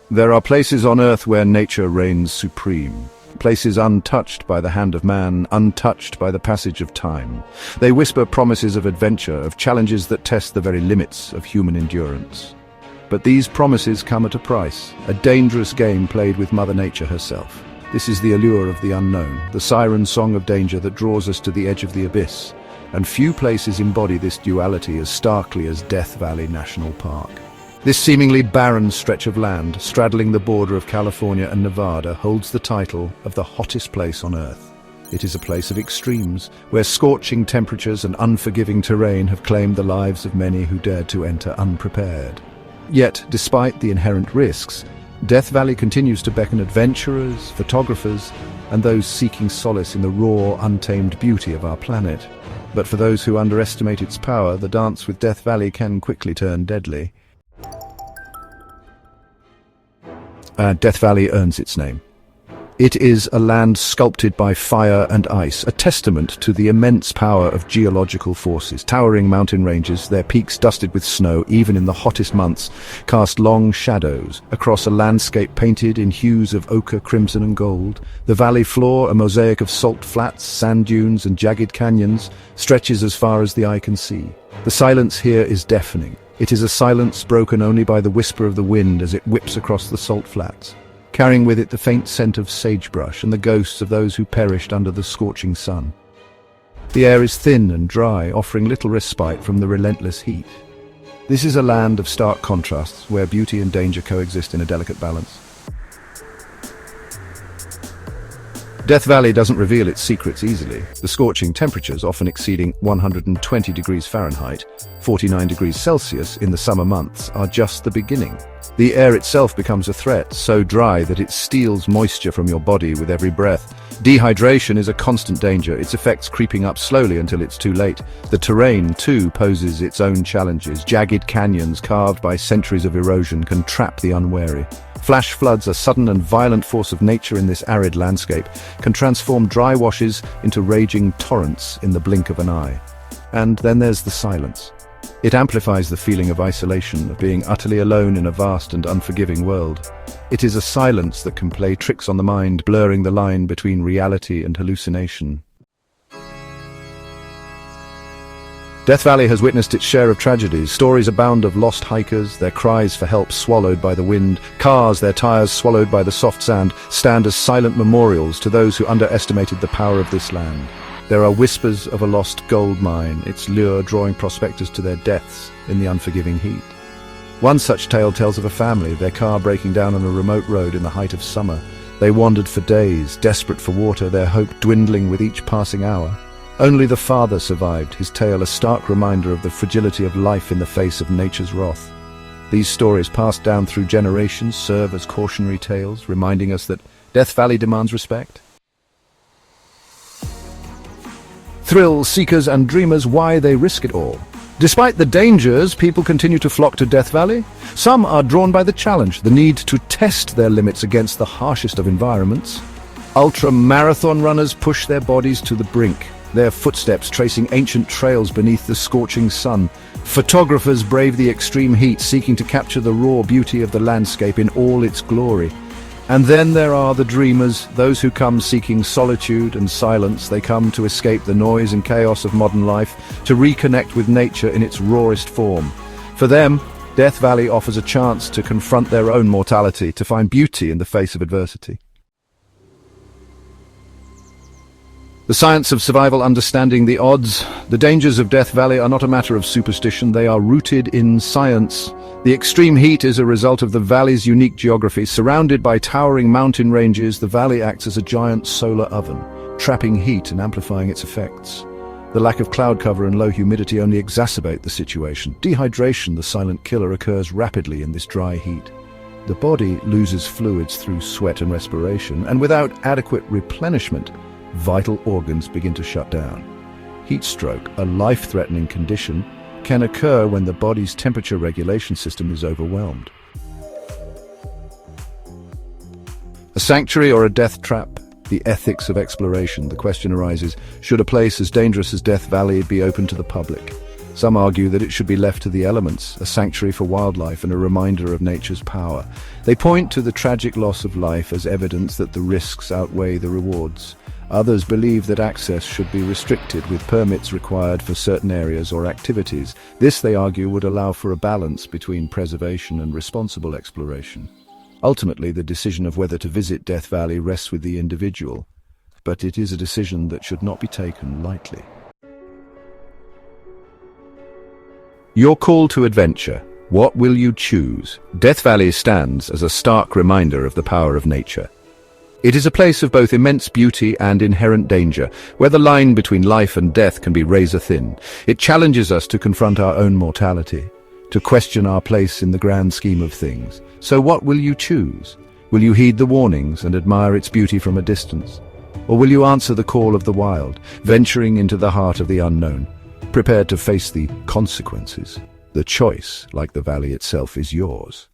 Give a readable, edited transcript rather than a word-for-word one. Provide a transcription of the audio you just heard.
There are places on Earth where nature reigns supreme. Places untouched by the hand of man, untouched by the passage of time. They whisper promises of adventure, of challenges that test the very limits of human endurance. But these promises come at a price, a dangerous game played with Mother Nature herself. This is the allure of the unknown, the siren song of danger that draws us to the edge of the abyss. And few places embody this duality as starkly as Death Valley National Park. This seemingly barren stretch of land, straddling the border of California and Nevada, holds the title of the hottest place on Earth. It is a place of extremes, where scorching temperatures and unforgiving terrain have claimed the lives of many who dared to enter unprepared. Yet, despite the inherent risks, Death Valley continues to beckon adventurers, photographers, and those seeking solace in the raw, untamed beauty of our planet. But for those who underestimate its power, the dance with Death Valley can quickly turn deadly. Death Valley earns its name. It is a land sculpted by fire and ice, a testament to the immense power of geological forces. Towering mountain ranges, their peaks dusted with snow, even in the hottest months, cast long shadows across a landscape painted in hues of ochre, crimson and gold. The valley floor, a mosaic of salt flats, sand dunes and jagged canyons, stretches as far as the eye can see. The silence here is deafening. It is a silence broken only by the whisper of the wind as it whips across the salt flats, carrying with it the faint scent of sagebrush and the ghosts of those who perished under the scorching sun. The air is thin and dry, offering little respite from the relentless heat. This is a land of stark contrasts, where beauty and danger coexist in a delicate balance. Death Valley doesn't reveal its secrets easily. The scorching temperatures, often exceeding 120 degrees Fahrenheit, 49 degrees Celsius in the summer months, are just the beginning. The air itself becomes a threat, so dry that it steals moisture from your body with every breath. Dehydration is a constant danger, its effects creeping up slowly until it's too late. The terrain, too, poses its own challenges. Jagged canyons carved by centuries of erosion can trap the unwary. Flash floods, a sudden and violent force of nature in this arid landscape, can transform dry washes into raging torrents in the blink of an eye. And then there's the silence. It amplifies the feeling of isolation, of being utterly alone in a vast and unforgiving world. It is a silence that can play tricks on the mind, blurring the line between reality and hallucination. Death Valley has witnessed its share of tragedies. Stories abound of lost hikers, their cries for help swallowed by the wind. Cars, their tires swallowed by the soft sand, stand as silent memorials to those who underestimated the power of this land. There are whispers of a lost gold mine, its lure drawing prospectors to their deaths in the unforgiving heat. One such tale tells of a family, their car breaking down on a remote road in the height of summer. They wandered for days, desperate for water, their hope dwindling with each passing hour. Only the father survived, his tale a stark reminder of the fragility of life in the face of nature's wrath. These stories, passed down through generations, serve as cautionary tales, reminding us that Death Valley demands respect. Thrill seekers and dreamers, why they risk it all. Despite the dangers, people continue to flock to Death Valley. Some are drawn by the challenge, the need to test their limits against the harshest of environments. Ultra-marathon runners push their bodies to the brink, their footsteps tracing ancient trails beneath the scorching sun. Photographers brave the extreme heat, seeking to capture the raw beauty of the landscape in all its glory. And then there are the dreamers, those who come seeking solitude and silence. They come to escape the noise and chaos of modern life, to reconnect with nature in its rawest form. For them, Death Valley offers a chance to confront their own mortality, to find beauty in the face of adversity. The science of survival, understanding the odds. The dangers of Death Valley are not a matter of superstition, they are rooted in science. The extreme heat is a result of the valley's unique geography. Surrounded by towering mountain ranges, the valley acts as a giant solar oven, trapping heat and amplifying its effects. The lack of cloud cover and low humidity only exacerbate the situation. Dehydration, the silent killer, occurs rapidly in this dry heat. The body loses fluids through sweat and respiration, and without adequate replenishment, vital organs begin to shut down. Heat stroke, a life-threatening condition, can occur when the body's temperature regulation system is overwhelmed. A sanctuary or a death trap? The ethics of exploration. The question arises, should a place as dangerous as Death Valley be open to the public? Some argue that it should be left to the elements, a sanctuary for wildlife and a reminder of nature's power. They point to the tragic loss of life as evidence that the risks outweigh the rewards. Others believe that access should be restricted, with permits required for certain areas or activities. This, they argue, would allow for a balance between preservation and responsible exploration. Ultimately, the decision of whether to visit Death Valley rests with the individual, but it is a decision that should not be taken lightly. Your call to adventure. What will you choose? Death Valley stands as a stark reminder of the power of nature. It is a place of both immense beauty and inherent danger, where the line between life and death can be razor thin. It challenges us to confront our own mortality, to question our place in the grand scheme of things. So what will you choose? Will you heed the warnings and admire its beauty from a distance? Or will you answer the call of the wild, venturing into the heart of the unknown, prepared to face the consequences? The choice, like the valley itself, is yours.